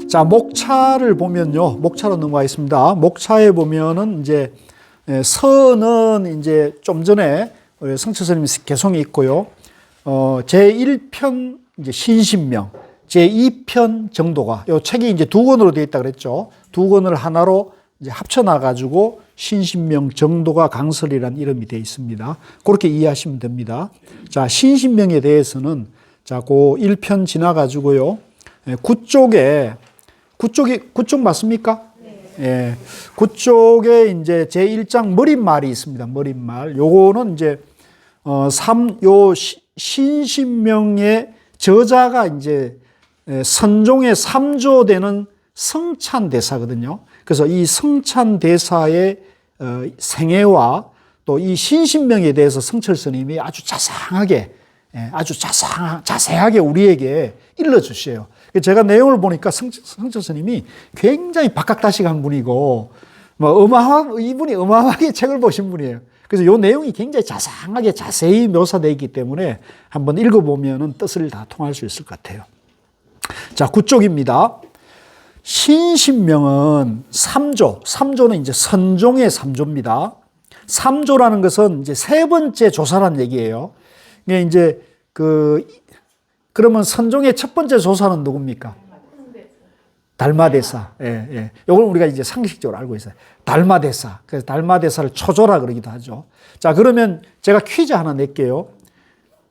자, 목차를 보면요. 목차로 넘어가겠습니다. 목차에 보면은 이제 서는 이제 좀 전에 우리 성철 스님이 개송이 있고요. 제1편 이제 신신명, 제2편 정도가 요 책이 이제 두 권으로 되어 있다 그랬죠. 두 권을 하나로 이제 합쳐놔 가지고 신신명 정도가 강설이라는 이름이 되어 있습니다. 그렇게 이해하시면 됩니다. 자, 신신명에 대해서는 자, 그 1편 지나 가지고요. 구쪽 맞습니까? 네. 예. 구쪽에 이제 제1장 머릿말이 있습니다. 머릿말. 요거는 이제 신신명의 저자가 이제 선종의 3조 되는 성찬대사거든요. 그래서 이 성찬대사의 생애와 또 이 신신명에 대해서 성철 스님이 아주 자세하게 우리에게 일러주셔요. 제가 내용을 보니까 성철 스님이 굉장히 박학다식한 분이고, 이분이 어마어마하게 책을 보신 분이에요. 그래서 이 내용이 굉장히 자세히 묘사되어 있기 때문에 한번 읽어보면 뜻을 다 통할 수 있을 것 같아요. 자, 9쪽입니다. 신신명은 3조는 이제 선종의 3조입니다. 3조라는 것은 이제 세 번째 조사라는 얘기예요. 이게 이제 그러면 선종의 첫 번째 조사는 누굽니까? 달마대사. 예. 이걸 우리가 이제 상식적으로 알고 있어요. 달마대사. 그래서 달마대사를 초조라 그러기도 하죠. 자, 그러면 제가 퀴즈 하나 낼게요.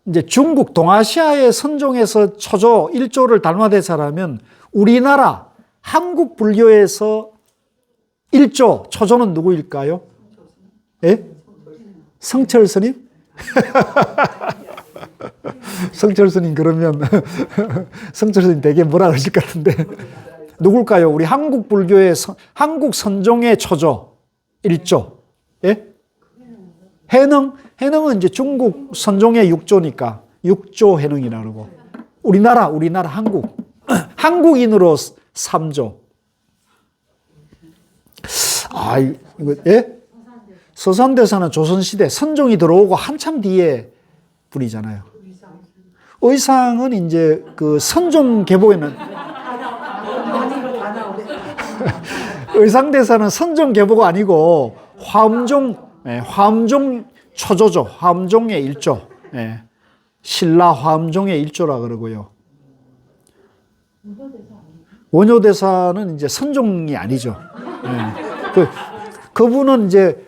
이제 중국, 동아시아의 선종에서 초조 1조를 달마대사라면 우리나라 한국 불교에서 1조 초조는 누구일까요? 예? 성철 스님? 성철 스님 그러면 성철 스님 되게 뭐라 그러실 것 같은데 누굴까요? 우리 한국 불교의 한국 선종의 초조 1조. 예? 해능은 이제 중국 선종의 6조니까 6조 해능이라고 그러고 우리나라 한국인으로 3조. 아, 이거 예? 서산대사는 조선시대 선종이 들어오고 한참 뒤에 분이잖아요. 의상은 이제 그 선종 계보에는 의상대사는 선종 계보가 아니고 화엄종 초조죠. 화엄종의 1조. 예. 신라 화엄종의 1조라 그러고요. 원효대사는 이제 선종이 아니죠. 예. 그분은 이제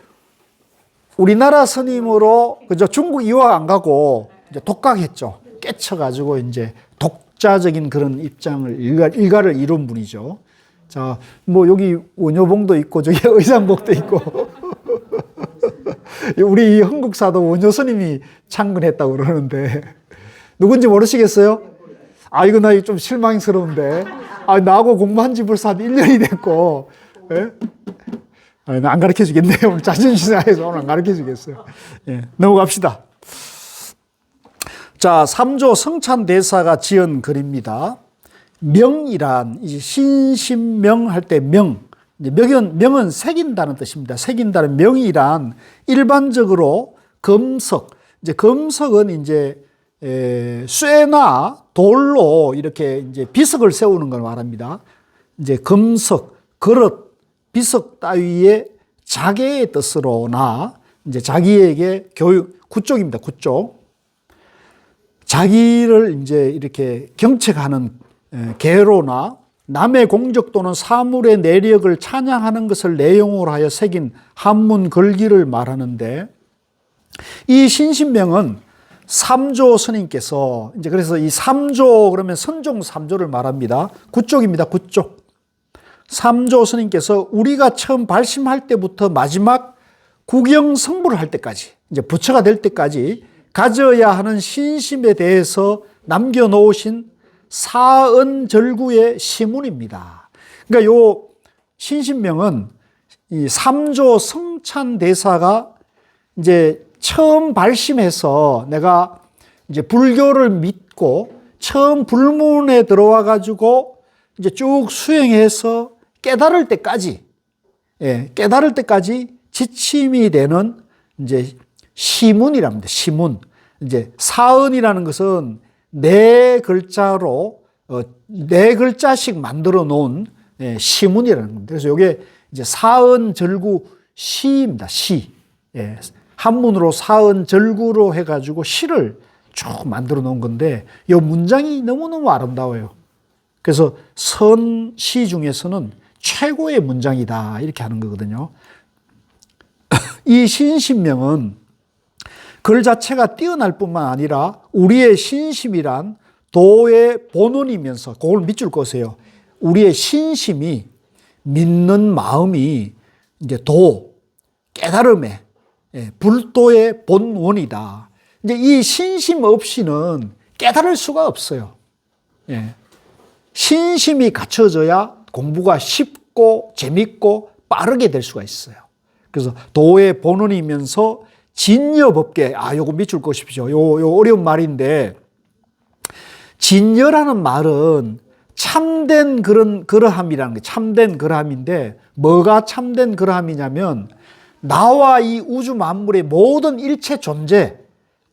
우리나라 스님으로 그저 중국 이화 안 가고 이제 독각했죠. 깨쳐가지고 이제 독자적인 그런 입장을 일가를 이룬 분이죠. 자, 뭐 여기 원효봉도 있고 저기 의상복도 있고 우리 흥국사도 원효 스님이 창건했다고 그러는데 누군지 모르시겠어요? 아, 이거 나 좀 실망스러운데. 아, 나하고 공부한 지 벌써 한 1년이 됐고. 예? 안 가르쳐 주겠네요. 오늘 자존심 상해서 오늘 안 가르쳐 주겠어요. 예, 넘어갑시다. 자, 3조 성찬대사가 지은 글입니다. 명이란, 이제 신신명 할 때 명. 명은 새긴다는 뜻입니다. 새긴다는 명이란 일반적으로 금석. 이제 금석은 이제 쇠나 돌로 이렇게 이제 비석을 세우는 걸 말합니다. 이제 금석, 그릇, 비석 따위의 자계의 뜻으로나 이제 자기에게 구쪽입니다. 구쪽. 자기를 이제 이렇게 경책하는 계로나 남의 공적 또는 사물의 내력을 찬양하는 것을 내용으로 하여 새긴 한문 글귀를 말하는데 이 신신명은 3조 스님께서 이제 그래서 이 3조 그러면 선종 3조를 말합니다. 구쪽입니다. 구쪽. 3조 스님께서 우리가 처음 발심할 때부터 마지막 구경 성불을 할 때까지 이제 부처가 될 때까지 가져야 하는 신심에 대해서 남겨놓으신 사은절구의 시문입니다. 그러니까 요 신신명은 이 3조 성찬대사가 이제 처음 발심해서 내가 이제 불교를 믿고 처음 불문에 들어와 가지고 이제 쭉 수행해서 깨달을 때까지, 깨달을 때까지 지침이 되는 이제 시문이랍니다. 시문. 이제 사은이라는 것은 네 글자로 네 글자씩 만들어 놓은 시문이라는 겁니다. 그래서 이게 이제 사은절구 시입니다. 시. 한문으로 사은절구로 해가지고 시를 쭉 만들어 놓은 건데 이 문장이 너무너무 아름다워요. 그래서 선시 중에서는 최고의 문장이다 이렇게 하는 거거든요. 이 신신명은 글 자체가 뛰어날 뿐만 아니라 우리의 신심이란 도의 본원이면서 그걸 밑줄 거세요. 우리의 신심이 믿는 마음이 이제 도, 깨달음의 불도의 본원이다. 이제 이 신심 없이는 깨달을 수가 없어요. 신심이 갖춰져야 공부가 쉽고 재밌고 빠르게 될 수가 있어요. 그래서 도의 본원이면서 진여법계, 요거 밑줄 그으십시오. 요 어려운 말인데, 진여라는 말은 참된 그러함이라는 게 참된 그러함인데, 뭐가 참된 그러함이냐면, 나와 이 우주 만물의 모든 일체 존재,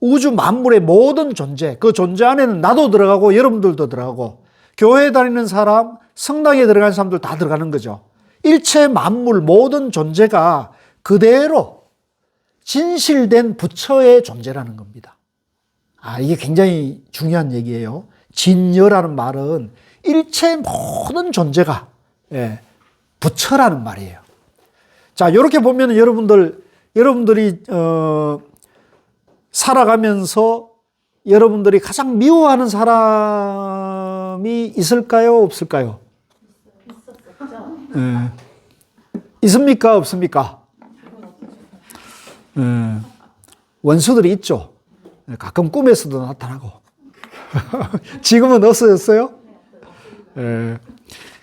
우주 만물의 모든 존재, 그 존재 안에는 나도 들어가고 여러분들도 들어가고, 교회 다니는 사람, 성당에 들어가는 사람들 다 들어가는 거죠. 일체 만물 모든 존재가 그대로 진실된 부처의 존재라는 겁니다. 이게 굉장히 중요한 얘기예요. 진여라는 말은 일체 모든 존재가 부처라는 말이에요. 자, 이렇게 보면 여러분들이 살아가면서 여러분들이 가장 미워하는 사람이 있을까요? 없을까요? 있습니까? 없습니까? 원수들이 있죠. 가끔 꿈에서도 나타나고. 지금은 없어졌어요?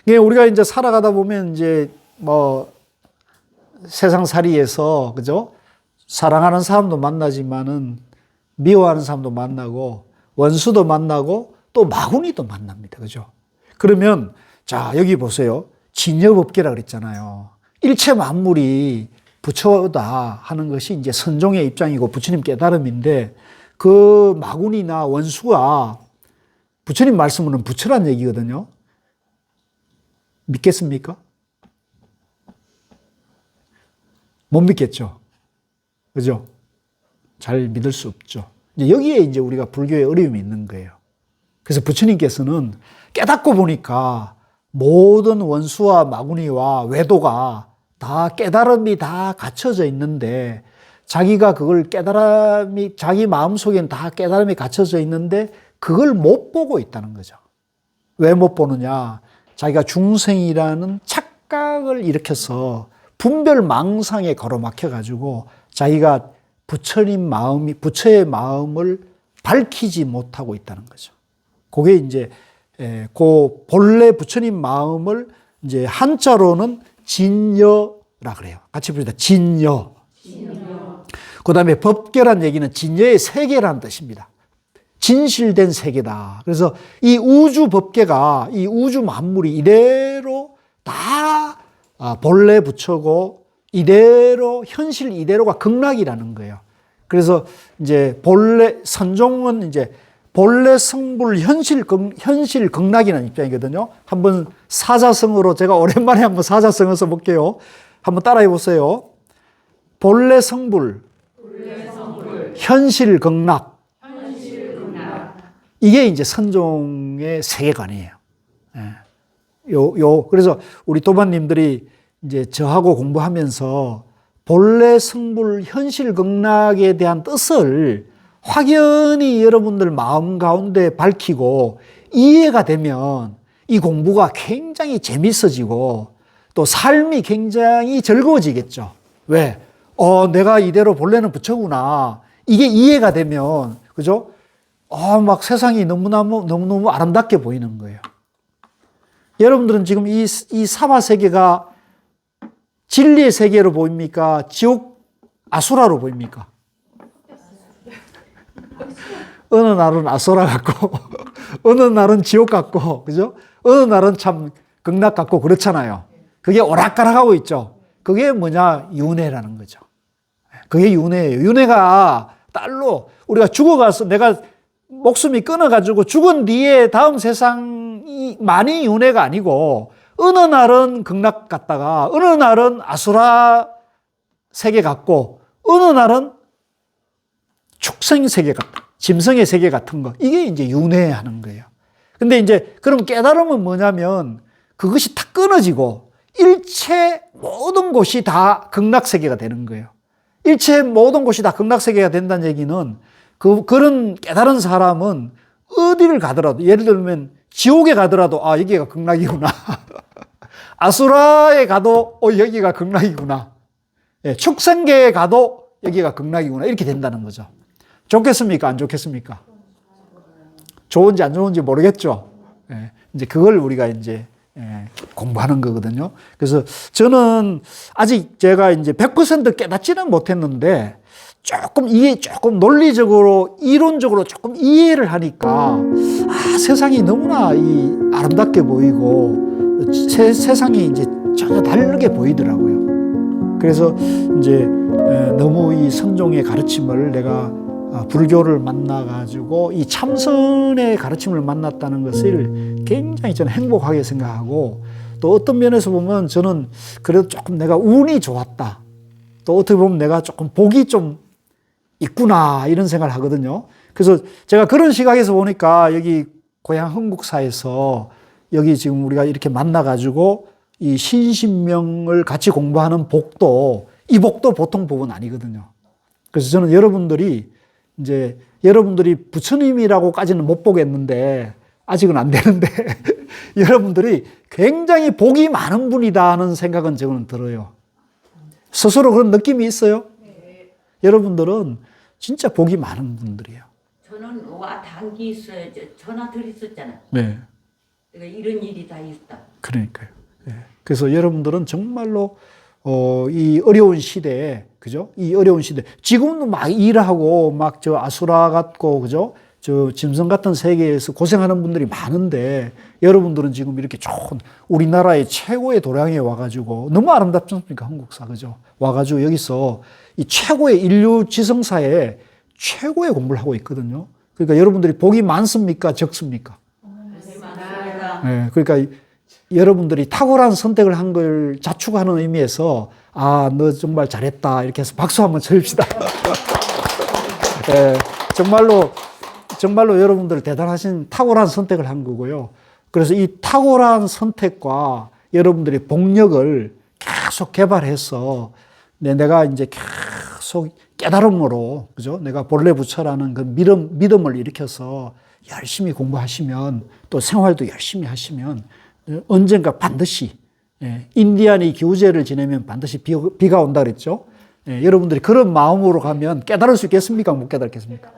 우리가 이제 살아가다 보면 이제 세상살이에서, 그죠? 사랑하는 사람도 만나지만은 미워하는 사람도 만나고 원수도 만나고 또 마구니도 만납니다. 그죠? 그러면 자, 여기 보세요. 진여법계라 그랬잖아요. 일체 만물이 부처다 하는 것이 이제 선종의 입장이고 부처님 깨달음인데 그 마구니나 원수가 부처님 말씀으로는 부처란 얘기거든요. 믿겠습니까? 못 믿겠죠. 그죠? 잘 믿을 수 없죠. 여기에 이제 우리가 불교의 어려움이 있는 거예요. 그래서 부처님께서는 깨닫고 보니까 모든 원수와 마구니와 외도가 다 깨달음이 다 갖춰져 있는데 자기가 그걸 자기 마음속에는 다 깨달음이 갖춰져 있는데 그걸 못 보고 있다는 거죠. 왜 못 보느냐? 자기가 중생이라는 착각을 일으켜서 분별망상에 가로막혀가지고 자기가 부처의 마음을 밝히지 못하고 있다는 거죠. 그게 이제 그 본래 부처님 마음을 이제 한자로는 진여라 그래요. 같이 부르다. 진여. 그 다음에 법계란 얘기는 진여의 세계라는 뜻입니다. 진실된 세계다. 그래서 이 우주 법계가, 이 우주 만물이 이대로 다 본래 부처고 이대로 현실 이대로가 극락이라는 거예요. 그래서 이제 선종은 이제 본래 성불 현실 극락이라는 입장이거든요. 한번 사자성어로 제가 오랜만에 한번 사자성어 써볼게요. 한번 따라해 보세요. 본래 성불, 현실 극락. 이게 이제 선종의 세계관이에요. 그래서 우리 도반님들이 이제 저하고 공부하면서 본래 성불 현실 극락에 대한 뜻을 확연히 여러분들 마음 가운데 밝히고 이해가 되면 이 공부가 굉장히 재밌어지고 또 삶이 굉장히 즐거워지겠죠. 왜? 내가 이대로 본래는 부처구나. 이게 이해가 되면, 그죠? 막 세상이 너무너무 아름답게 보이는 거예요. 여러분들은 지금 이 사바 세계가 진리의 세계로 보입니까? 지옥 아수라로 보입니까? 어느 날은 아수라 같고, 어느 날은 지옥 같고, 그죠? 어느 날은 참 극락 같고 그렇잖아요. 그게 오락가락하고 있죠. 그게 뭐냐? 윤회라는 거죠. 그게 윤회예요. 윤회가 딸로 우리가 죽어가서 내가 목숨이 끊어가지고 죽은 뒤에 다음 세상 많이 윤회가 아니고 어느 날은 극락 갔다가 어느 날은 아수라 세계 갔고 어느 날은 축생 세계 같다. 짐승의 세계 같은 거. 이게 이제 윤회하는 거예요. 근데 이제 그럼 깨달음은 뭐냐면 그것이 다 끊어지고 일체 모든 곳이 다 극락 세계가 되는 거예요. 일체 모든 곳이 다 극락 세계가 된다는 얘기는 그런 깨달은 사람은 어디를 가더라도 예를 들면 지옥에 가더라도 아 여기가 극락이구나. 아수라에 가도 여기가 극락이구나. 예, 축생계에 가도 여기가 극락이구나. 이렇게 된다는 거죠. 좋겠습니까? 안 좋겠습니까? 좋은지 안 좋은지 모르겠죠. 예, 이제 그걸 우리가 이제 공부하는 거거든요. 그래서 저는 아직 제가 이제 100% 깨닫지는 못했는데 이게 조금 논리적으로 이론적으로 조금 이해를 하니까 세상이 너무나 아름답게 보이고 세상이 이제 전혀 다르게 보이더라고요. 그래서 이제 너무 이 선종의 가르침을 내가 불교를 만나가지고 이 참선의 가르침을 만났다는 것을 굉장히 저는 행복하게 생각하고 또 어떤 면에서 보면 저는 그래도 조금 내가 운이 좋았다. 또 어떻게 보면 내가 조금 복이 좀 있구나 이런 생각을 하거든요. 그래서 제가 그런 시각에서 보니까 여기 고향 흥국사에서 여기 지금 우리가 이렇게 만나가지고 이 신신명을 같이 공부하는 복도 이 복도 보통 복은 아니거든요. 그래서 저는 여러분들이 부처님이라고까지는 못 보겠는데 아직은 안 되는데 여러분들이 굉장히 복이 많은 분이다는 생각은 저는 들어요. 스스로 그런 느낌이 있어요? 네. 여러분들은 진짜 복이 많은 분들이에요. 저는 단기 있어요. 전화 드렸었잖아요. 네. 그러니까 이런 일이 다 있다. 그러니까요. 네. 그래서 여러분들은 정말로 이 어려운 시대에 그죠? 이 어려운 시대 지금도 막 일하고 막 저 아수라 같고 그죠? 저 짐승 같은 세계에서 고생하는 분들이 많은데 여러분들은 지금 이렇게 좋은 우리나라의 최고의 도량에 와가지고 너무 아름답지 않습니까? 한국사 그죠? 와가지고 여기서 이 최고의 인류 지성사에 최고의 공부를 하고 있거든요. 그러니까 여러분들이 복이 많습니까? 적습니까? 많습니다. 네, 그러니까 여러분들이 탁월한 선택을 한 걸 자축하는 의미에서 너 정말 잘했다 이렇게 해서 박수 한번 쳐줍시다. 네, 정말로 여러분들 대단하신 탁월한 선택을 한 거고요. 그래서 이 탁월한 선택과 여러분들의 복력을 계속 개발해서 내가 이제 계속 깨달음으로 그죠? 내가 본래 부처라는 그 믿음을 일으켜서 열심히 공부하시면 또 생활도 열심히 하시면 언젠가 반드시 인디안이 기우제를 지내면 반드시 비가 온다 그랬죠. 여러분들이 그런 마음으로 가면 깨달을 수 있겠습니까? 못 깨닫겠습니까?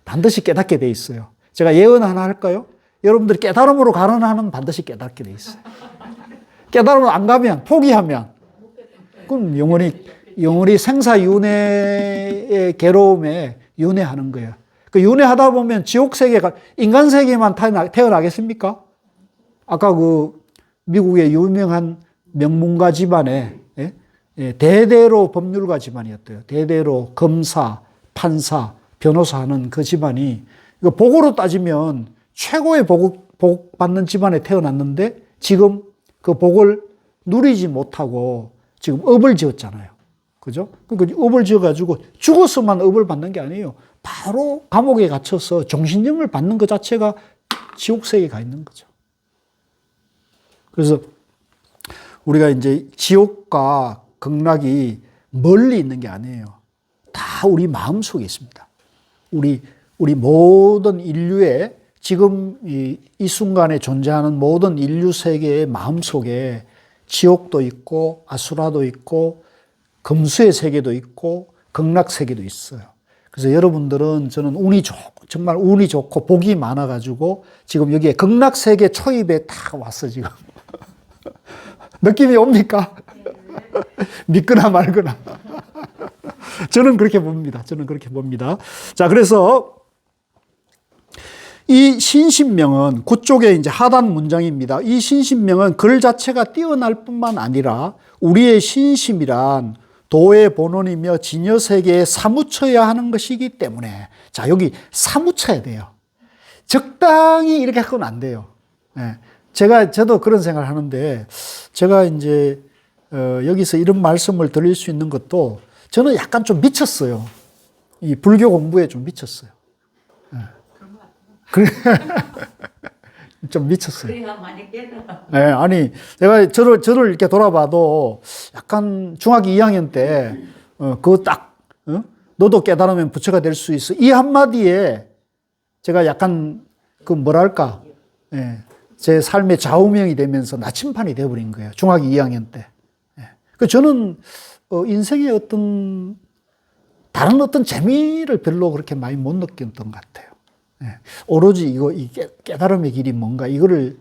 반드시 깨닫게 돼 있어요. 제가 예언 하나 할까요? 여러분들이 깨달음으로 가는 한은 반드시 깨닫게 돼 있어요. 깨달음으로 안 가면 포기하면 그럼 영원히 생사윤회의 괴로움에 윤회하는 거예요. 그 윤회하다 보면 지옥 세계가 인간 세계만 태어나겠습니까? 아까 그 미국의 유명한 명문가 집안에 대대로 법률가 집안이었대요. 대대로 검사, 판사, 변호사 하는 그 집안이 복으로 따지면 최고의 복 받는 집안에 태어났는데 지금 그 복을 누리지 못하고 지금 업을 지었잖아요. 그죠? 그러니까 업을 지어가지고 죽어서만 업을 받는 게 아니에요. 바로 감옥에 갇혀서 정신력을 받는 것 자체가 지옥세계에 가 있는 거죠. 그래서 우리가 이제 지옥과 극락이 멀리 있는 게 아니에요. 다 우리 마음 속에 있습니다. 우리 모든 인류의 지금 이 순간에 존재하는 모든 인류 세계의 마음 속에 지옥도 있고 아수라도 있고 금수의 세계도 있고 극락 세계도 있어요. 그래서 여러분들은 저는 정말 운이 좋고 복이 많아가지고 지금 여기에 극락 세계 초입에 다 왔어 지금. 느낌이 옵니까? 믿거나 말거나. 저는 그렇게 봅니다. 자, 그래서 이 신신명은 그쪽에 이제 하단 문장입니다. 이 신신명은 글 자체가 뛰어날 뿐만 아니라 우리의 신심이란 도의 본원이며 진여 세계에 사무쳐야 하는 것이기 때문에 자, 여기 사무쳐야 돼요. 적당히 이렇게 하고는 안 돼요. 저도 그런 생각을 하는데, 제가 이제, 여기서 이런 말씀을 드릴 수 있는 것도 저는 약간 좀 미쳤어요. 이 불교 공부에 좀 미쳤어요. 그래. 좀 미쳤어요. 그래야 많이 깨달아. 네, 아니, 내가 저를 이렇게 돌아봐도 약간 중학교 2학년 때, 그거 딱, 너도 깨달으면 부처가 될 수 있어. 이 한마디에 제가 약간, 그 뭐랄까, 예, 제 삶의 좌우명이 되면서 나침판이 되어버린 거예요. 중학교 2학년 때. 예. 그 저는, 인생의 다른 어떤 재미를 별로 그렇게 많이 못 느꼈던 것 같아요. 예. 오로지 이 깨달음의 길이 뭔가, 이거를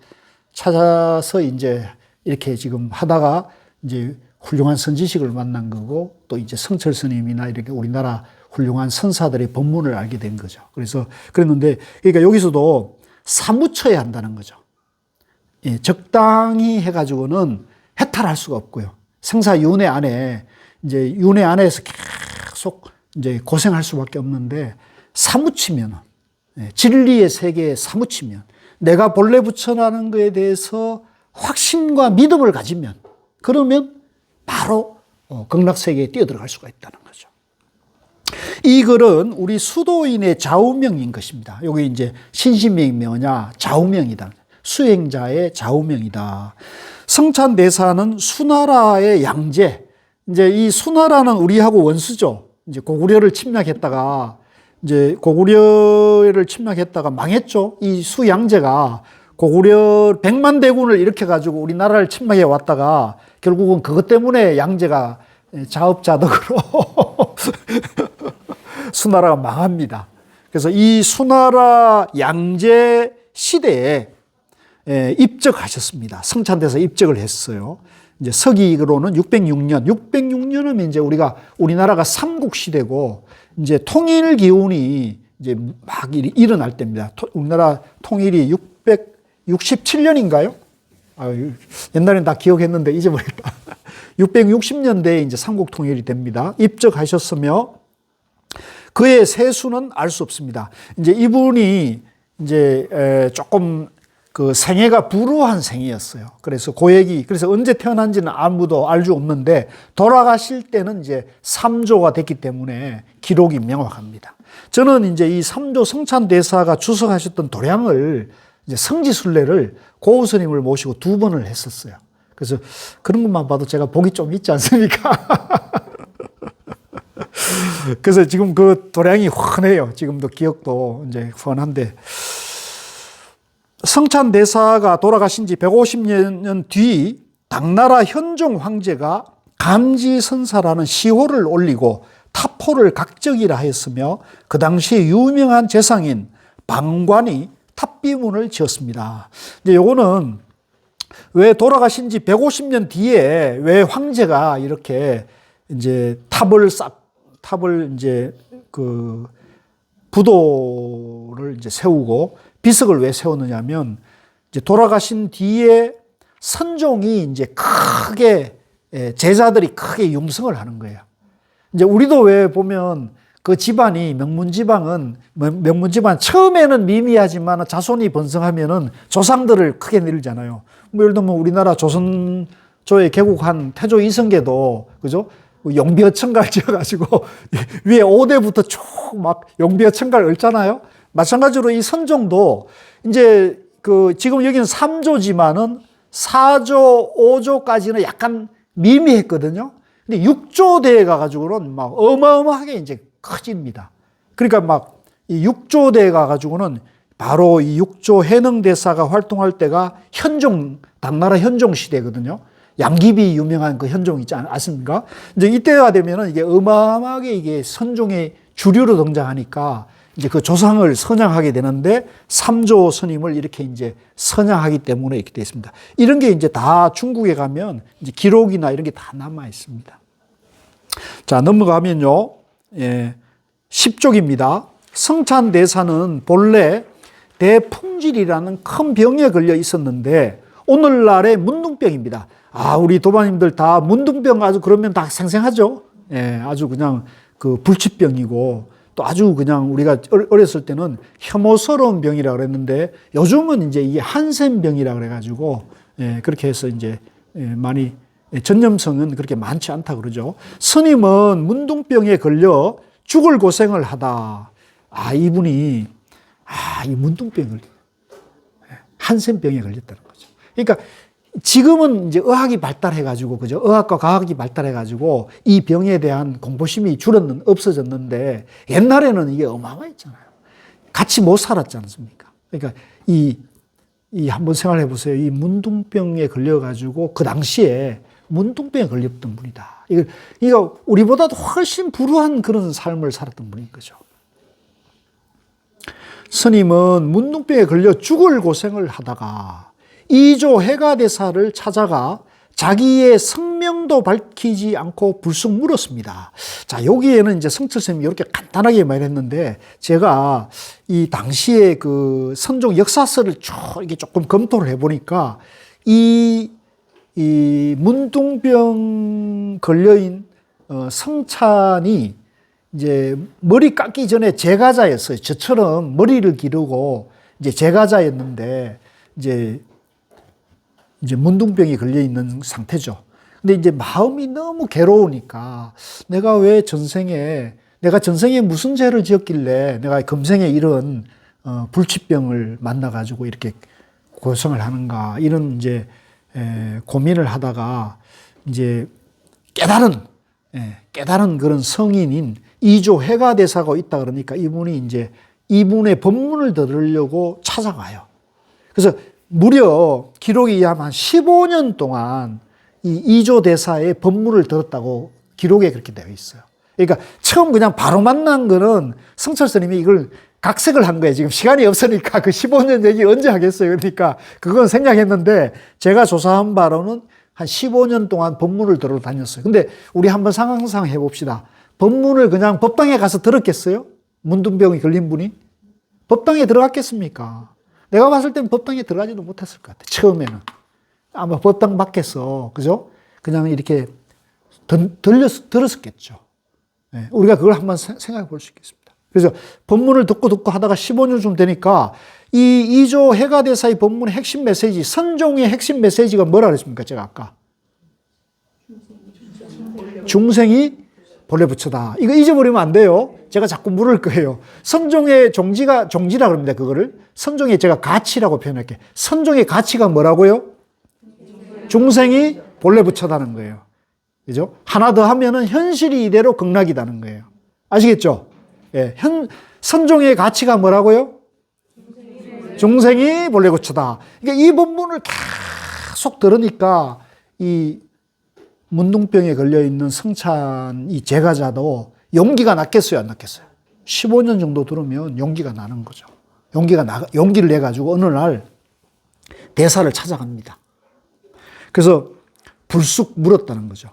찾아서 이제 이렇게 지금 하다가 이제 훌륭한 선지식을 만난 거고, 또 이제 성철 스님이나 이렇게 우리나라 훌륭한 선사들의 법문을 알게 된 거죠. 그래서 그랬는데, 그러니까 여기서도 사무쳐야 한다는 거죠. 예, 적당히 해가지고는 해탈할 수가 없고요. 생사윤회 안에, 이제 윤회 안에서 계속 이제 고생할 수밖에 없는데, 사무치면, 진리의 세계에 사무치면, 내가 본래 부처라는 것에 대해서 확신과 믿음을 가지면, 그러면 바로 극락세계에 뛰어들어갈 수가 있다는 거죠. 이 글은 우리 수도인의 좌우명인 것입니다. 여기 이제 신신명이 뭐냐? 좌우명이다. 수행자의 좌우명이다. 성찬대사는 수나라의 양제. 이제 이 수나라는 우리하고 원수죠. 이제 고구려를 침략했다가, 망했죠. 이 수양제가 고구려 100만 대군을 일으켜가지고 우리나라를 침략해 왔다가 결국은 그것 때문에 양제가 자업자득으로 수나라가 망합니다. 그래서 이 수나라 양제 시대에 입적하셨습니다. 성찬대사 입적을 했어요. 이제 서기로는 606년. 606년은 이제 우리나라가 삼국시대고, 이제 통일 기운이 이제 막 일어날 때입니다. 우리나라 통일이 667년인가요? 옛날엔 다 기억했는데 잊어버렸다. 660년대에 이제 삼국 통일이 됩니다. 입적하셨으며, 그의 세수는 알 수 없습니다. 이제 이분이 이제 조금 그 생애가 불우한 생이었어요. 그래서 그래서 언제 태어난지는 아무도 알 수 없는데, 돌아가실 때는 이제 3조가 됐기 때문에 기록이 명확합니다. 저는 이제 이 3조 성찬대사가 주석하셨던 도량을, 이제 성지순례를 고우스님을 모시고 2번을 했었어요. 그래서 그런 것만 봐도 제가 복이 좀 있지 않습니까? 그래서 지금 그 도량이 훤해요. 지금도 기억도 이제 훤한데, 성찬대사가 돌아가신 지 150년 뒤 당나라 현종 황제가 감지선사라는 시호를 올리고 탑호를 각적이라 하였으며, 그 당시에 유명한 재상인 방관이 탑비문을 지었습니다. 이제 요거는 왜 돌아가신 지 150년 뒤에 왜 황제가 이렇게 이제 탑을 이제 그 부도를 이제 세우고 비석을 왜 세우느냐면, 이제 돌아가신 뒤에 선종이 이제 크게, 제자들이 크게 융성을 하는 거예요. 이제 우리도 왜 보면 그 집안이 명문집안 처음에는 미미하지만 자손이 번성하면은 조상들을 크게 늘잖아요. 뭐 예를 들면 우리나라 조선조에 개국한 태조 이성계도, 그죠? 용비어천갈 지어가지고 위에 5대부터 쭉 막 용비어천갈 얽잖아요. 마찬가지로 이 선종도 이제 지금 여기는 3조지만은 4조, 5조까지는 약간 미미했거든요. 근데 6조대에 가가지고는 막 어마어마하게 이제 커집니다. 그러니까 막 이 6조대에 가가지고는 바로 이 6조 해능대사가 활동할 때가 당나라 현종 시대거든요. 양귀비 유명한 그 현종 있지 않습니까? 이제 이때가 되면은 이게 어마어마하게 이게 선종의 주류로 등장하니까 이제 그 조상을 선양하게 되는데, 3조 스님을 이렇게 이제 선양하기 때문에 이렇게 되어 있습니다. 이런 게 이제 다 중국에 가면 이제 기록이나 이런 게 다 남아 있습니다. 자, 넘어가면요. 10쪽입니다. 성찬대사는 본래 대풍질이라는 큰 병에 걸려 있었는데, 오늘날의 문둥병입니다. 우리 도반님들 다 문둥병 아주 그러면 다 생생하죠? 아주 그냥 그 불치병이고, 또 아주 그냥 우리가 어렸을 때는 혐오스러운 병이라 그랬는데 요즘은 이제 이게 한센병이라 그래가지고 예, 그렇게 해서 이제 많이 전염성은 그렇게 많지 않다 그러죠. 스님은 문둥병에 걸려 죽을 고생을 하다. 이분이 이 문둥병을 한센병에 걸렸다는 거죠. 그러니까 지금은 이제 의학이 발달해가지고, 그죠? 의학과 과학이 발달해가지고 이 병에 대한 공포심이 없어졌는데 옛날에는 이게 어마어마했잖아요. 같이 못 살았지 않습니까? 그러니까 이 한번 생각해 보세요. 이 문둥병에 걸려가지고 그 당시에 문둥병에 걸렸던 분이다. 이거 우리보다도 훨씬 불우한 그런 삶을 살았던 분인 거죠. 스님은 문둥병에 걸려 죽을 고생을 하다가 이조 해가대사를 찾아가 자기의 성명도 밝히지 않고 불쑥 물었습니다. 자, 여기에는 이제 성철 스님이 이렇게 간단하게 말했는데 제가 이 당시에 그 선종 역사서를 이렇게 조금 검토를 해보니까 이 문둥병 걸려인 성찬이 이제 머리 깎기 전에 제가자였어요. 저처럼 머리를 기르고 이제 제가자였는데 이제 문둥병이 걸려 있는 상태죠. 근데 이제 마음이 너무 괴로우니까 내가 전생에 무슨 죄를 지었길래 내가 금생에 이런 불치병을 만나가지고 이렇게 고생을 하는가 이런 이제 고민을 하다가 이제 깨달은 그런 성인인 이조 해가대사가 있다 그러니까 이분의 법문을 들으려고 찾아가요. 그래서 무려 기록에 의하면 한 15년 동안 이 이조 대사의 법문을 들었다고 기록에 그렇게 되어 있어요. 그러니까 처음 그냥 바로 만난 거는 성철 스님이 이걸 각색을 한 거예요. 지금 시간이 없으니까 그 15년 얘기 언제 하겠어요. 그러니까 그건 생략했는데 제가 조사한 바로는 한 15년 동안 법문을 들어 다녔어요. 근데 우리 한번 상상해 봅시다. 법문을 그냥 법당에 가서 들었겠어요? 문둥병이 걸린 분이? 법당에 들어갔겠습니까? 내가 봤을 땐 법당에 들어가지도 못했을 것 같아. 처음에는. 아마 법당 밖에서, 그죠? 그냥 이렇게 들었었겠죠. 네, 우리가 그걸 한번 생각해 볼 수 있겠습니다. 그래서 법문을 듣고 하다가 15년쯤 되니까 이 이조 해가대사의 법문의 핵심 메시지, 선종의 핵심 메시지가 뭐라 그랬습니까? 제가 아까. 중생이 본래 부처다. 이거 잊어버리면 안 돼요. 제가 자꾸 물을 거예요. 선종의 종지라 그럽니다. 그거를. 선종의 제가 가치라고 표현할게요. 선종의 가치가 뭐라고요? 중생이 본래 부처다는 거예요. 그죠? 하나 더 하면은 현실이 이대로 극락이다는 거예요. 아시겠죠? 예. 선종의 가치가 뭐라고요? 중생이 본래 부처다. 그러니까 이 본문을 계속 들으니까 이 문둥병에 걸려있는 성찬 이 제가자도 용기가 났겠어요, 안 났겠어요? 15년 정도 들으면 용기가 나는 거죠. 용기를 내가지고 어느 날 대사를 찾아갑니다. 그래서 불쑥 물었다는 거죠.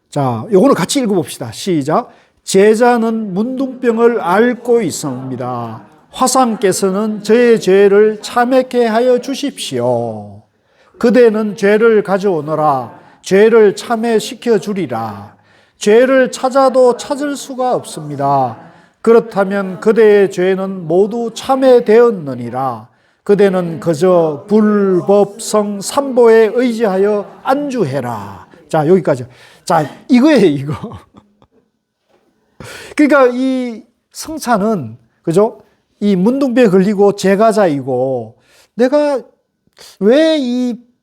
자, 요거는 같이 읽어봅시다. 시작. 제자는 문둥병을 앓고 있습니다. 화상께서는 저의 죄를 참회케 하여 주십시오. 그대는 죄를 가져오너라. 죄를 참회시켜 주리라. 죄를 찾아도 찾을 수가 없습니다. 그렇다면 그대의 죄는 모두 참회되었느니라. 그대는 그저 불법성 삼보에 의지하여 안주해라. 자, 여기까지. 자, 이거예요, 이거. 그러니까 이 성찬은, 그죠? 이 문둥병에 걸리고 제가자이고, 내가 왜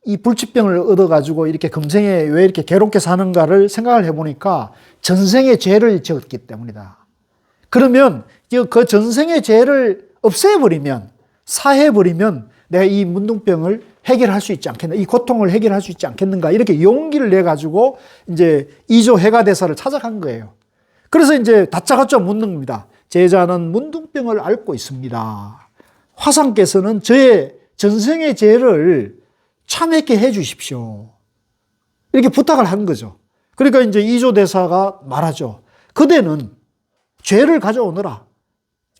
이 불치병을 얻어가지고 이렇게 금생에 왜 이렇게 괴롭게 사는가를 생각을 해보니까 전생의 죄를 지었기 때문이다. 그러면 그 전생의 죄를 없애버리면, 사해버리면 내가 이 문둥병을 해결할 수 있지 않겠나, 이 고통을 해결할 수 있지 않겠는가, 이렇게 용기를 내가지고 이제 이조 해가대사를 찾아간 거예요. 그래서 이제 다짜고짜 묻는 겁니다. 제자는 문둥병을 앓고 있습니다. 화상께서는 저의 전생의 죄를 참회케 해 주십시오. 이렇게 부탁을 한 거죠. 그러니까 이제 이조 대사가 말하죠. 그대는 죄를 가져오너라.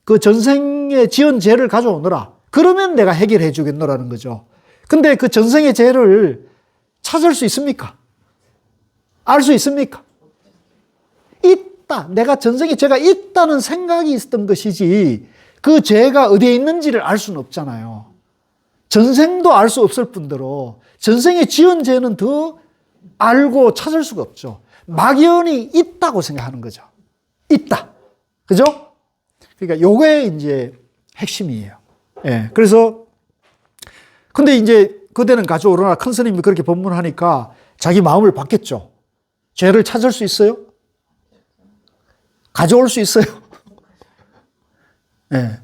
그 전생에 지은 죄를 가져오너라. 그러면 내가 해결해 주겠노라는 거죠. 근데 그 전생의 죄를 찾을 수 있습니까? 알 수 있습니까? 있다. 내가 전생에 죄가 있다는 생각이 있었던 것이지 그 죄가 어디에 있는지를 알 수는 없잖아요. 전생도 알 수 없을 뿐더러 전생에 지은 죄는 더 알고 찾을 수가 없죠. 막연히 있다고 생각하는 거죠. 있다. 그죠? 그러니까 요게 이제 핵심이에요. 예. 그래서 근데 이제 그대는 가져오려나 큰 스님이 그렇게 법문하니까 자기 마음을 바뀌었죠. 죄를 찾을 수 있어요? 가져올 수 있어요? 예.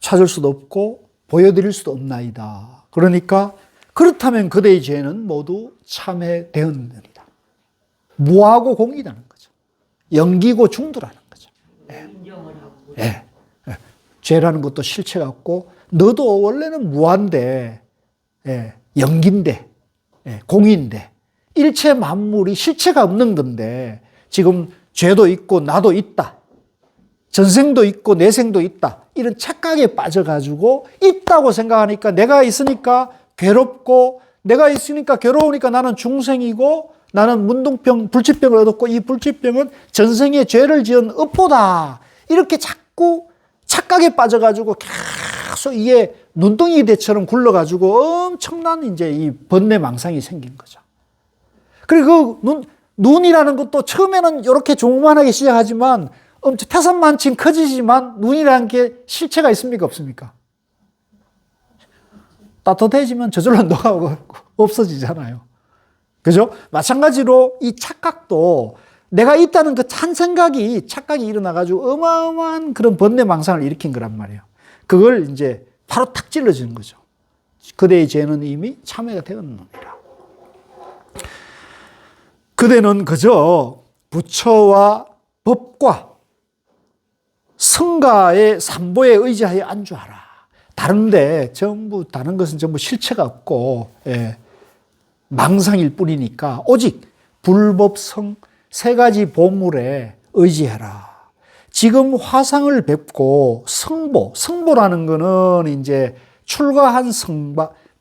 찾을 수도 없고 보여드릴 수도 없나이다. 그러니까 그렇다면 그대의 죄는 모두 참회되었느니라. 무하고 공이라는 거죠. 영기고 중도라는 거죠. 예. 인정을 하고. 예. 예. 죄라는 것도 실체 같고 너도 원래는 무한데 예. 영기인데 예. 공인데 일체 만물이 실체가 없는 건데 지금 죄도 있고 나도 있다. 전생도 있고 내생도 있다. 이런 착각에 빠져가지고 있다고 생각하니까 내가 있으니까 괴롭고 내가 있으니까 괴로우니까 나는 중생이고 나는 문둥병, 불치병을 얻었고 이 불치병은 전생에 죄를 지은 업보다. 이렇게 자꾸 착각에 빠져가지고 계속 이게 눈덩이 대처럼 굴러가지고 엄청난 이제 이 번뇌망상이 생긴 거죠. 그리고 그 눈이라는 것도 처음에는 이렇게 조그만하게 시작하지만 엄청 태산만층 커지지만 눈이라는 게 실체가 있습니까? 없습니까? 따뜻해지면 저절로 녹아오고 없어지잖아요. 그죠? 마찬가지로 이 착각도 내가 있다는 그 착각이 일어나가지고 어마어마한 그런 번뇌망상을 일으킨 거란 말이에요. 그걸 이제 바로 탁 찔러주는 거죠. 그대의 죄는 이미 참회가 되었느니라. 그대는 그저 부처와 법과 성가의 삼보에 의지하여 안주하라. 다른 것은 전부 실체가 없고 예, 망상일 뿐이니까 오직 불법성 세 가지 보물에 의지해라. 지금 화상을 뵙고 성보라는 거는 이제 출가한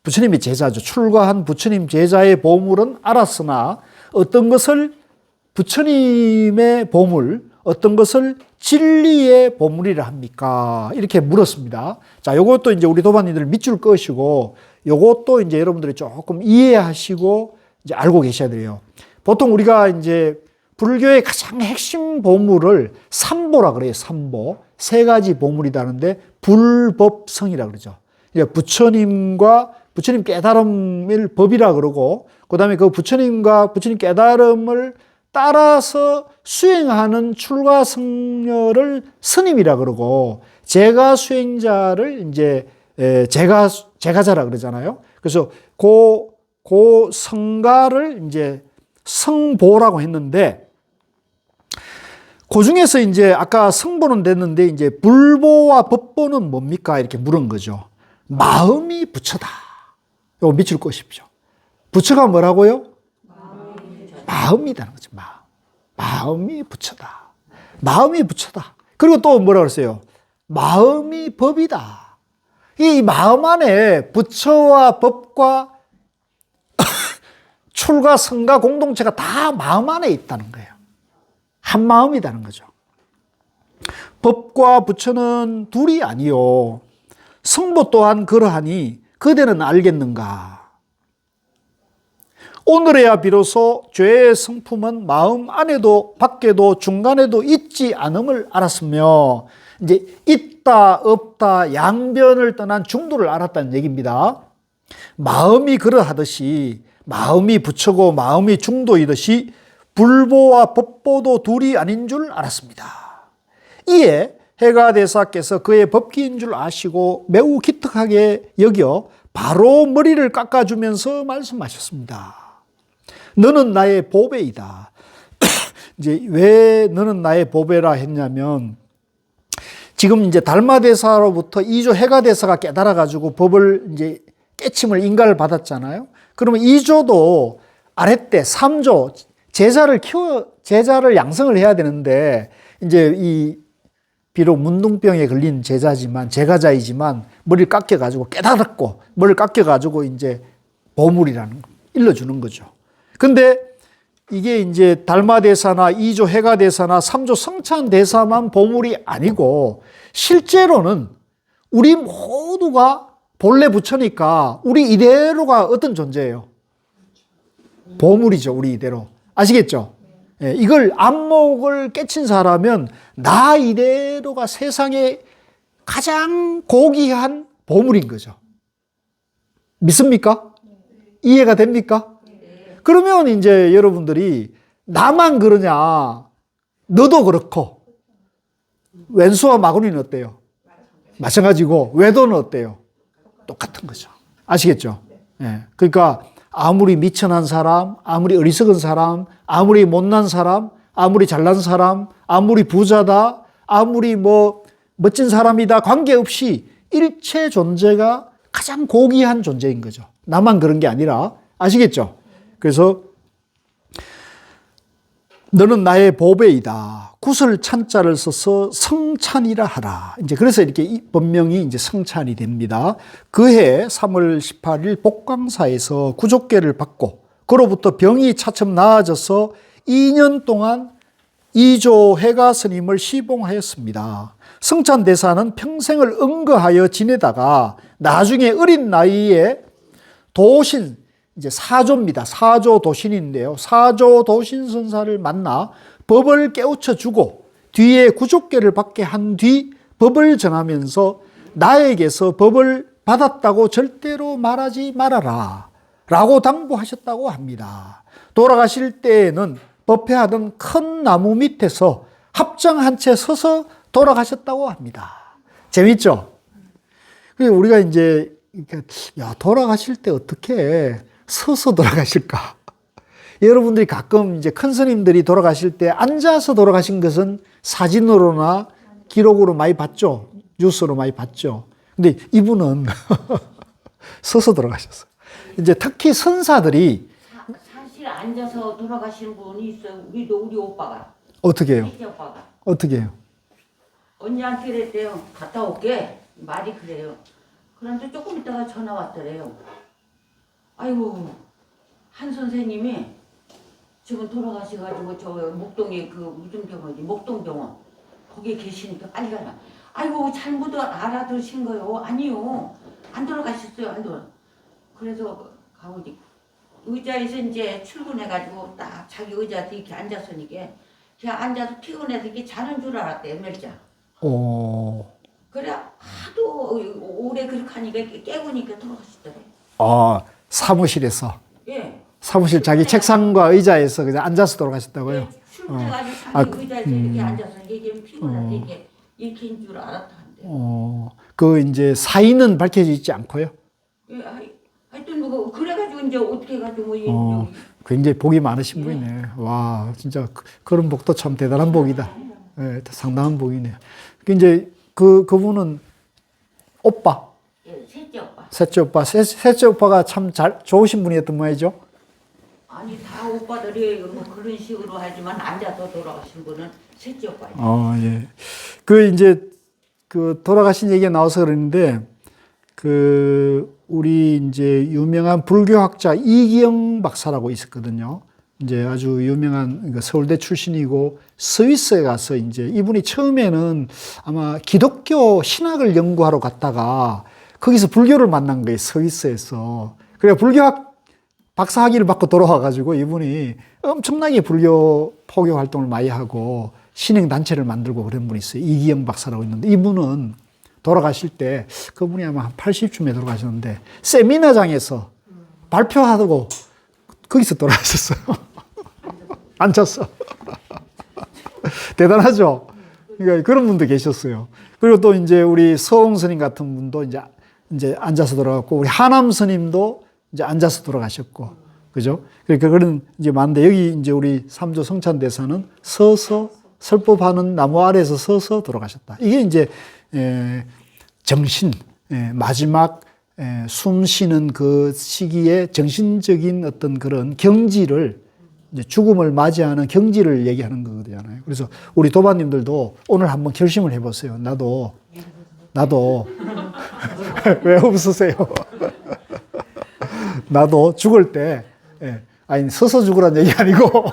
부처님의 제자죠. 출가한 부처님 제자의 보물은 알았으나 어떤 것을 부처님의 보물, 어떤 것을 진리의 보물이라 합니까? 이렇게 물었습니다. 자, 요것도 이제 우리 도반님들 밑줄 그으시고 요것도 이제 여러분들이 조금 이해하시고 이제 알고 계셔야 돼요. 보통 우리가 이제 불교의 가장 핵심 보물을 삼보라 그래요. 삼보. 세 가지 보물이다는데 불법성이라 그러죠. 부처님과 부처님 깨달음을 법이라 그러고 그다음에 그 부처님과 부처님 깨달음을 따라서 수행하는 출가승려를 스님이라 그러고 제가 수행자를 이제 제가자라 그러잖아요. 그래서 그 성가를 이제 성보라고 했는데 그 중에서 이제 아까 성보는 됐는데 이제 불보와 법보는 뭡니까? 이렇게 물은 거죠. 마음이 부처다. 이거 밑줄 그으십시오. 부처가 뭐라고요? 마음이라는 거죠. 마음이 부처다. 마음이 부처다. 그리고 또 뭐라 그랬어요? 마음이 법이다. 이 마음 안에 부처와 법과 출가, 성가 공동체가 다 마음 안에 있다는 거예요. 한 마음이라는 거죠. 법과 부처는 둘이 아니요. 성보 또한 그러하니 그대는 알겠는가? 오늘에야 비로소 죄의 성품은 마음 안에도 밖에도 중간에도 있지 않음을 알았으며 이제 있다 없다 양변을 떠난 중도를 알았다는 얘기입니다. 마음이 그러하듯이 마음이 부처고 마음이 중도이듯이 불보와 법보도 둘이 아닌 줄 알았습니다. 이에 해가대사께서 그의 법기인 줄 아시고 매우 기특하게 여겨 바로 머리를 깎아주면서 말씀하셨습니다. 너는 나의 보배이다. 이제 왜 너는 나의 보배라 했냐면 지금 이제 달마대사로부터 2조 해가대사가 깨달아가지고 법을 이제 깨침을 인가를 받았잖아요. 그러면 2조도 아랫대 3조 제자를 양성을 해야 되는데 이제 비록 문둥병에 걸린 제자지만 제가자이지만 머리를 깎여가지고 깨달았고 머리를 깎여가지고 이제 보물이라는 거 일러주는 거죠. 근데 이게 이제 달마대사나 2조 해가대사나 3조 성찬대사만 보물이 아니고 실제로는 우리 모두가 본래 부처니까 우리 이대로가 어떤 존재예요? 보물이죠. 우리 이대로. 아시겠죠? 예, 이걸 안목을 깨친 사람은 나 이대로가 세상에 가장 고귀한 보물인 거죠. 믿습니까? 이해가 됩니까? 그러면 이제 여러분들이 나만 그러냐, 너도 그렇고, 왼수와 마구니는 어때요? 마찬가지고, 외도는 어때요? 똑같은 거죠. 아시겠죠? 예. 그러니까 아무리 미천한 사람, 아무리 어리석은 사람, 아무리 못난 사람, 아무리 잘난 사람, 아무리 부자다, 아무리 뭐 멋진 사람이다 관계없이 일체 존재가 가장 고귀한 존재인 거죠. 나만 그런 게 아니라. 아시겠죠? 그래서 너는 나의 보배이다. 구슬 찬자를 써서 성찬이라 하라. 이제 그래서 이렇게 법명이 이제 성찬이 됩니다. 그해 3월 18일 복광사에서 구족계를 받고 그로부터 병이 차츰 나아져서 2년 동안 이조 해가 스님을 시봉하였습니다. 성찬대사는 평생을 응거하여 지내다가 나중에 어린 나이에 도신, 이제 사조입니다. 사조 도신인데요. 사조 도신 선사를 만나 법을 깨우쳐 주고 뒤에 구족계를 받게 한 뒤 법을 전하면서 나에게서 법을 받았다고 절대로 말하지 말아라 라고 당부하셨다고 합니다. 돌아가실 때에는 법회하던 큰 나무 밑에서 합장 채 서서 돌아가셨다고 합니다. 재밌죠? 우리가 이제 야, 돌아가실 때 어떻게 서서 돌아가실까? 여러분들이 가끔 이제 큰 스님들이 돌아가실 때 앉아서 돌아가신 것은 사진으로나 기록으로 많이 봤죠. 뉴스로 많이 봤죠. 근데 이분은 서서 돌아가셨어요. 이제 특히 선사들이 사실 앉아서 돌아가시는 분이 있어요. 우리 오빠가. 어떻게 해요? 셋째 오빠가. 어떻게 해요? 언니한테 그랬대요. 갔다 올게. 말이 그래요. 그런데 조금 있다가 전화 왔더래요. 아이고, 한 선생님이 지금 돌아가셔가지고 저 목동에 그 무슨 병원이지? 목동병원. 거기에 계시니까 빨리 가라. 아이고, 잘못 알아들으신 거요. 아니요. 안 돌아가셨어요. 안 돌아. 그래서 가고 이제 의자에서 이제 출근해가지고 딱 자기 의자에 이렇게 앉았으니까 그냥 앉아서 피곤해서 이렇게 자는 줄 알았대, 멸자. 그래 하도 오래 그렇게 하니까 깨우니까 돌아가시더래. 사무실에서. 예. 사무실 자기 책상과 의자에서 그냥 앉아서 돌아가셨다고요? 예, 출근해가지고 자기 의자에서 이렇게 앉아서 이게 피곤해서 이렇게인 줄 알았다는데. 그 이제 사인은 밝혀져 있지 않고요? 예, 하여튼 뭐 그래가지고 이제 어떻게 해가지고 뭐 굉장히 복이 많으신 분이네. 와, 진짜 그런 복도 참 대단한 복이다. 예, 상당한 복이네요. 이제 그분은 오빠. 예, 셋째 오빠. 셋째 오빠. 셋째 오빠가 참 좋으신 분이었던 모양이죠? 아니 다 오빠들이 뭐 그런 식으로 하지만 앉아서 돌아가신 분은 셋째 오빠예요. 예. 이제 돌아가신 얘기가 나와서 그러는데 우리 이제 유명한 불교학자 이기영 박사라고 있었거든요. 이제 아주 유명한 서울대 출신이고 스위스에 가서 이제 이분이 처음에는 아마 기독교 신학을 연구하러 갔다가 거기서 불교를 만난 거예요. 스위스에서. 그래 불교학 박사 학위를 받고 돌아와가지고 이분이 엄청나게 불교 포교 활동을 많이 하고 신행 단체를 만들고 그런 분이 있어요. 이기영 박사라고 있는데 이분은 돌아가실 때 그분이 아마 한 80쯤에 돌아가셨는데 세미나장에서 발표하고 거기서 돌아가셨어요. 앉았어. 대단하죠? 그러니까 그런 분도 계셨어요. 그리고 또 이제 우리 서홍 스님 같은 분도 이제 앉아서 돌아갔고 우리 하남 스님도 이제 앉아서 돌아가셨고, 그죠? 그러니까 그런 이제 많은데 여기 이제 우리 삼조 성찬대사는 서서 설법하는 나무 아래에서 서서 돌아가셨다. 이게 이제 정신, 마지막 숨 쉬는 그 시기에 정신적인 어떤 그런 경지를 이제 죽음을 맞이하는 경지를 얘기하는 거잖아요. 그래서 우리 도반님들도 오늘 한번 결심을 해보세요. 나도 왜 없으세요? 나도 죽을 때 아니, 서서 죽으란 얘기 아니고.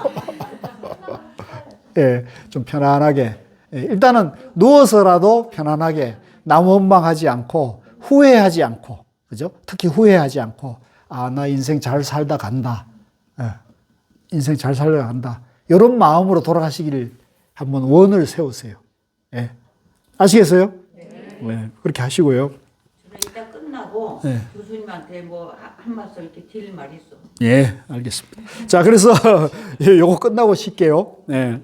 예, 좀 편안하게. 예, 일단은 누워서라도 편안하게 나무 원망하지 않고 후회하지 않고, 그죠? 특히 후회하지 않고, 아, 나 인생 잘 살다 간다. 예, 인생 잘 살다 간다. 이런 마음으로 돌아가시기를 한번 원을 세우세요. 예. 아시겠어요? 네. 그렇게 하시고요. 저는 일단 끝나고 네. 교수님한테 뭐 한 말씀 이렇게 드릴 말이 있어. 예, 알겠습니다. 자, 그래서 요거 끝나고 쉴게요. 네.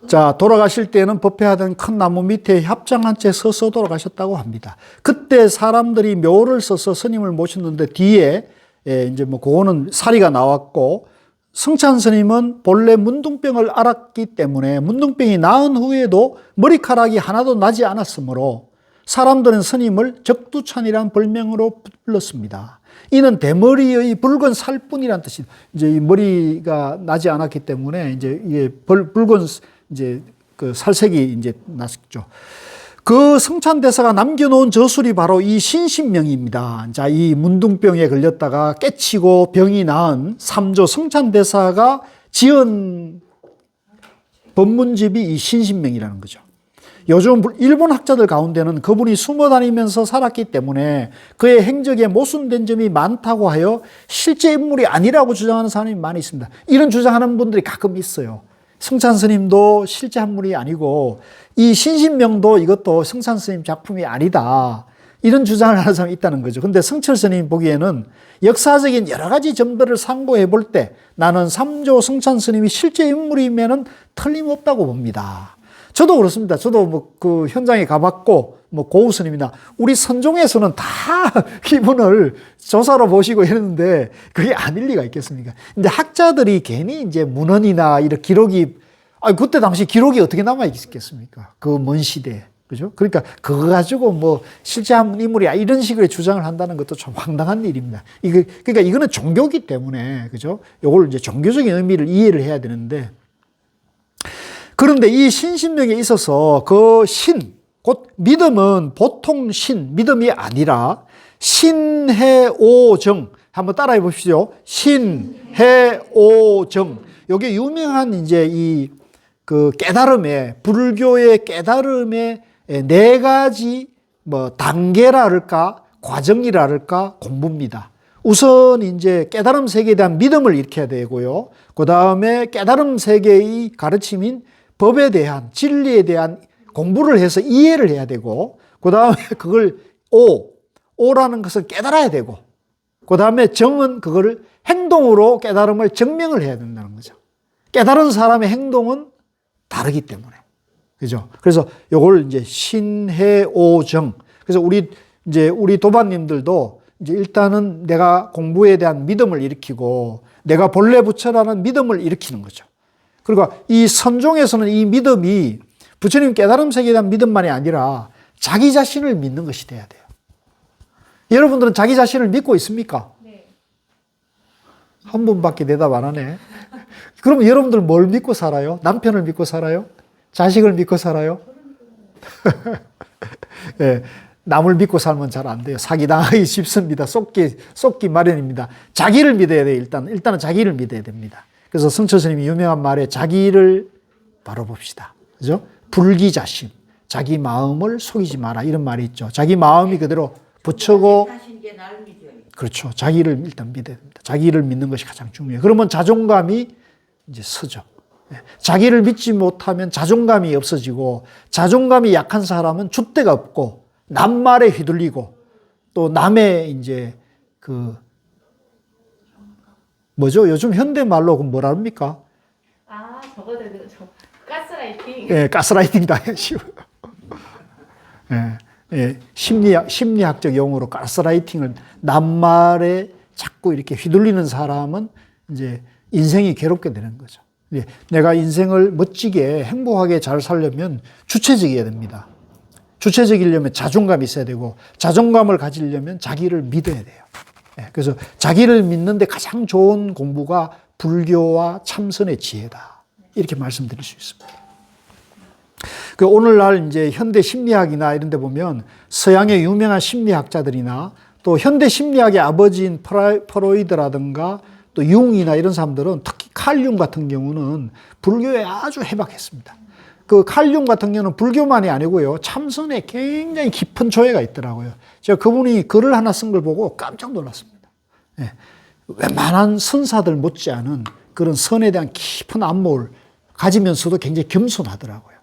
자, 돌아가실 때는 법회하던 큰 나무 밑에 합장한 채 서서 돌아가셨다고 합니다. 그때 사람들이 묘를 써서 스님을 모셨는데 뒤에 이제 뭐 그거는 사리가 나왔고, 성찬 스님은 본래 문둥병을 앓았기 때문에 문둥병이 나은 후에도 머리카락이 하나도 나지 않았으므로 사람들은 스님을 적두찬이라는 별명으로 불렀습니다. 이는 대머리의 붉은 살뿐이란 뜻이, 이제 이 머리가 나지 않았기 때문에 이제 이게 붉은 이제 그 살색이 이제 났죠. 그 성찬대사가 남겨놓은 저술이 바로 이 신신명입니다. 자, 이 문둥병에 걸렸다가 깨치고 병이 나은 삼조 성찬대사가 지은 법문집이 이 신신명이라는 거죠. 요즘 일본 학자들 가운데는 그분이 숨어 다니면서 살았기 때문에 그의 행적에 모순된 점이 많다고 하여 실제 인물이 아니라고 주장하는 사람이 많이 있습니다. 이런 주장하는 분들이 가끔 있어요. 성찬 스님도 실제 인물이 아니고 이 신신명도 이것도 성찬 스님 작품이 아니다. 이런 주장을 하는 사람이 있다는 거죠. 근데 성철 스님 보기에는 역사적인 여러 가지 점들을 상고해 볼 때 나는 삼조 성찬 스님이 실제 인물이면은 틀림없다고 봅니다. 저도 그렇습니다. 저도 뭐 그 현장에 가봤고, 뭐 고우 스님이나 우리 선종에서는 다 이분을 조사로 보시고 이랬는데 그게 아닐 리가 있겠습니까? 근데 학자들이 괜히 이제 문헌이나 이런 기록이, 그때 당시 기록이 어떻게 남아 있겠습니까? 그 먼 시대에. 그죠? 그러니까 그거 가지고 뭐 실제 한 인물이야 이런 식으로 주장을 한다는 것도 좀 황당한 일입니다. 그러니까 이거는 종교기 때문에, 그죠? 요걸 이제 종교적인 의미를 이해를 해야 되는데, 그런데 이 신신명에 있어서 그 신, 곧 믿음은 보통 믿음이 아니라 신해오정. 한번 따라해 보십시오. 신해오정. 요게 유명한 이제 이 그 깨달음의, 불교의 깨달음의 네 가지 뭐 단계랄까, 과정이랄까, 공부입니다. 우선 이제 깨달음 세계에 대한 믿음을 일으켜야 되고요. 그 다음에 깨달음 세계의 가르침인 법에 대한, 진리에 대한 공부를 해서 이해를 해야 되고, 그 다음에 그걸 오라는 것을 깨달아야 되고, 그 다음에 정은 그거를 행동으로 깨달음을 증명을 해야 된다는 거죠. 깨달은 사람의 행동은 다르기 때문에. 그죠? 그래서 요걸 이제 신해오정. 그래서 우리 도반님들도 이제 일단은 내가 공부에 대한 믿음을 일으키고, 내가 본래 부처라는 믿음을 일으키는 거죠. 그리고 이 선종에서는 이 믿음이 부처님 깨달음 세계에 대한 믿음만이 아니라 자기 자신을 믿는 것이 돼야 돼요. 여러분들은 자기 자신을 믿고 있습니까? 네. 한 분밖에 대답 안 하네. 그럼 여러분들 뭘 믿고 살아요? 남편을 믿고 살아요? 자식을 믿고 살아요? 네, 남을 믿고 살면 잘 안 돼요. 사기당하기 쉽습니다. 쏟기 마련입니다. 자기를 믿어야 돼요. 일단은 자기를 믿어야 됩니다. 그래서 성철 스님이 유명한 말에 자기를 바로 봅시다. 그죠? 불기자심. 자기 마음을 속이지 마라. 이런 말이 있죠. 자기 마음이 그대로 부처고, 그렇죠. 자기를 일단 믿어야 됩니다. 자기를 믿는 것이 가장 중요해요. 그러면 자존감이 이제 서죠. 자기를 믿지 못하면 자존감이 없어지고, 자존감이 약한 사람은 줏대가 없고, 남말에 휘둘리고, 또 남의 이제 뭐죠? 요즘 현대말로 뭐라 합니까? 저거들 가스라이팅. 예, 가스라이팅도 하시고. 예, 심리학적 용어로 가스라이팅을, 남말에 자꾸 이렇게 휘둘리는 사람은 이제 인생이 괴롭게 되는 거죠. 예, 내가 인생을 멋지게 행복하게 잘 살려면 주체적이어야 됩니다. 주체적이려면 자존감이 있어야 되고, 자존감을 가지려면 자기를 믿어야 돼요. 예, 그래서 자기를 믿는데 가장 좋은 공부가 불교와 참선의 지혜다. 이렇게 말씀드릴 수 있습니다. 오늘날 이제 현대 심리학이나 이런 데 보면 서양의 유명한 심리학자들이나 또 현대 심리학의 아버지인 프로이드라든가 또 융이나 이런 사람들은 특히 칼융 같은 경우는 불교에 아주 해박했습니다. 그 칼융 같은 경우는 불교만이 아니고요. 참선에 굉장히 깊은 조예가 있더라고요. 제가 그분이 글을 하나 쓴 걸 보고 깜짝 놀랐습니다. 예. 웬만한 선사들 못지않은 그런 선에 대한 깊은 안목을 가지면서도 굉장히 겸손하더라고요.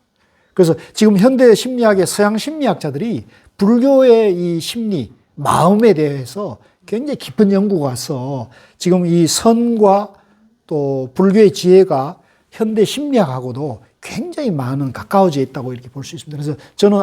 그래서 지금 현대 심리학의 서양 심리학자들이 불교의 이 심리, 마음에 대해서 굉장히 깊은 연구가 와서 지금 이 선과 또 불교의 지혜가 현대 심리학하고도 굉장히 많은 가까워져 있다고 이렇게 볼 수 있습니다. 그래서 저는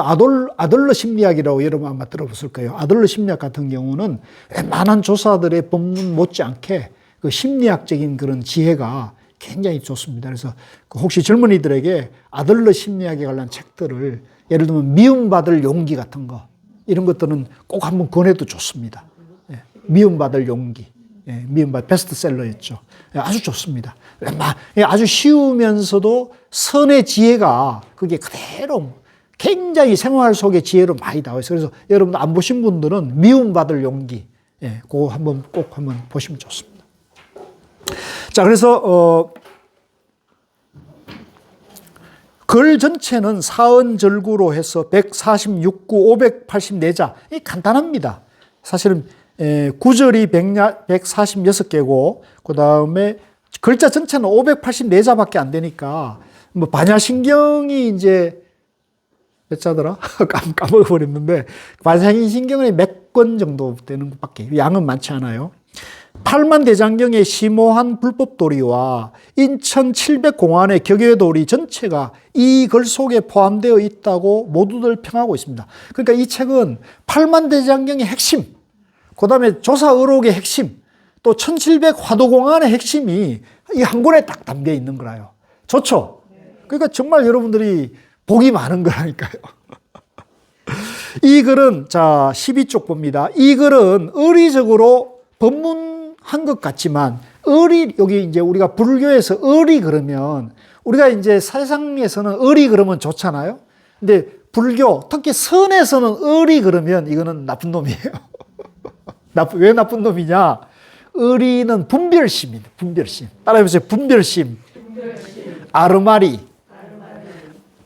아덜러 심리학이라고 여러분 아마 들어봤을 거예요. 아덜러 심리학 같은 경우는 웬만한 조사들의 법문 못지않게 그 심리학적인 그런 지혜가 굉장히 좋습니다. 그래서 혹시 젊은이들에게 아덜러 심리학에 관한 책들을 예를 들면 미움받을 용기 같은 거 이런 것들은 꼭 한번 권해도 좋습니다. 예, 미움받을 용기. 예, 베스트셀러였죠. 예, 아주 좋습니다. 아주 쉬우면서도 선의 지혜가 그게 그대로 굉장히 생활 속의 지혜로 많이 나와 있어요. 그래서 여러분 안 보신 분들은 미움받을 용기, 예, 그거 꼭 한번 보시면 좋습니다. 자, 그래서 글 전체는 사언절구로 해서 146구 584자. 이 간단합니다. 사실은 구절이 146개고 그 다음에 글자 전체는 584자밖에 안 되니까 뭐 반야신경이 이제 몇 자더라? 까먹어버렸는데 반야신경은 몇 권 정도 되는 것밖에 양은 많지 않아요. 팔만대장경의 심오한 불법도리와 인천 700공안의 격외도리 전체가 이 글 속에 포함되어 있다고 모두들 평하고 있습니다. 그러니까 이 책은 팔만대장경의 핵심, 그 다음에 조사의록의 핵심, 또 1700화도공안의 핵심이 이 한 권에 딱 담겨 있는 거라요. 좋죠? 그러니까 정말 여러분들이 복이 많은 거라니까요. 이 글은, 자, 12쪽 봅니다. 이 글은 의리적으로 법문한 것 같지만, 여기 이제 우리가 불교에서 의리 그러면, 우리가 이제 세상에서는 의리 그러면 좋잖아요? 근데 불교, 특히 선에서는 의리 그러면 이거는 나쁜 놈이에요. 왜 나쁜 놈이냐? 의리는 분별심입니다. 분별심. 따라해보세요. 분별심. 아르마리.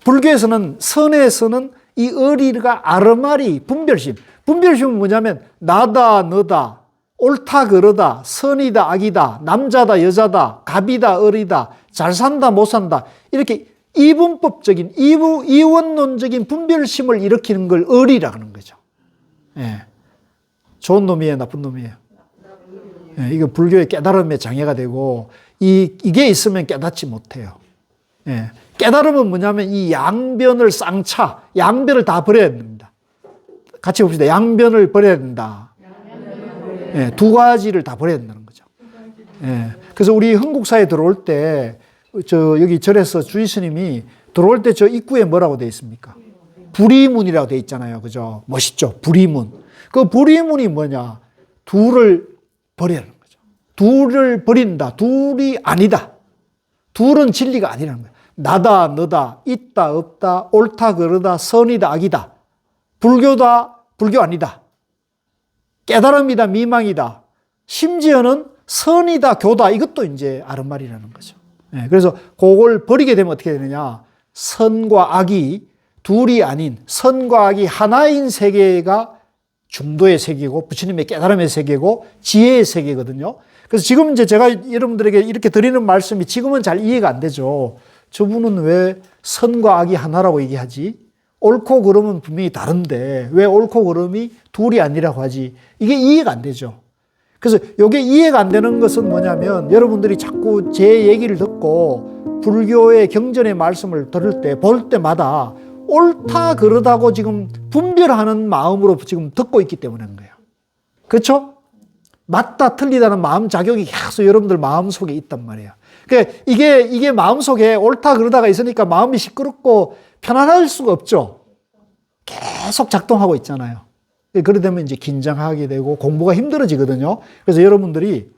불교에서는, 선에서는 이 의리가 아르마리, 분별심. 분별심은 뭐냐면 나다 너다, 옳다 그러다, 선이다 악이다, 남자다 여자다, 갑이다 을이다, 잘 산다 못 산다, 이렇게 이분법적인 이원론적인 분별심을 일으키는 걸 의리라고 하는 거죠. 예. 좋은 놈이에요, 나쁜 놈이에요? 예, 이거 불교의 깨달음의 장애가 되고 이게 있으면 깨닫지 못해요. 예. 깨달음은 뭐냐면 이 양변을 양변을 다 버려야 됩니다. 같이 봅시다. 양변을 버려야 된다. 예, 두 가지를 다 버려야 된다는 거죠. 예. 그래서 우리 한국사에 들어올 때 여기 절에서 주의 스님이 들어올 때 저 입구에 뭐라고 되어 있습니까? 불이문이라고 되어 있잖아요. 그죠? 멋있죠? 불이문. 그 불이문이 뭐냐? 둘을 버리는 거죠. 둘을 버린다. 둘이 아니다. 둘은 진리가 아니라는 거예요. 나다, 너다, 있다, 없다, 옳다, 그러다, 선이다, 악이다. 불교다, 불교 아니다. 깨달음이다, 미망이다. 심지어는 선이다, 교다. 이것도 이제 아른말이라는 거죠. 네, 그래서 그걸 버리게 되면 어떻게 되느냐? 선과 악이 둘이 아닌 선과 악이 하나인 세계가 중도의 세계고 부처님의 깨달음의 세계고 지혜의 세계거든요. 그래서 지금 이제 제가 여러분들에게 이렇게 드리는 말씀이 지금은 잘 이해가 안 되죠. 저분은 왜 선과 악이 하나라고 얘기하지? 옳고 그름은 분명히 다른데 왜 옳고 그름이 둘이 아니라고 하지? 이게 이해가 안 되죠. 그래서 이게 이해가 안 되는 것은 뭐냐면 여러분들이 자꾸 제 얘기를 듣고 불교의 경전의 말씀을 들을 때, 볼 때마다 옳다 그러다고 지금 분별하는 마음으로 지금 듣고 있기 때문인 거예요. 그렇죠? 맞다 틀리다는 마음 자격이 계속 여러분들 마음속에 있단 말이에요. 그러니까 이게 마음속에 옳다 그러다가 있으니까 마음이 시끄럽고 편안할 수가 없죠. 계속 작동하고 있잖아요. 그러다면 이제 긴장하게 되고 공부가 힘들어지거든요. 그래서 여러분들이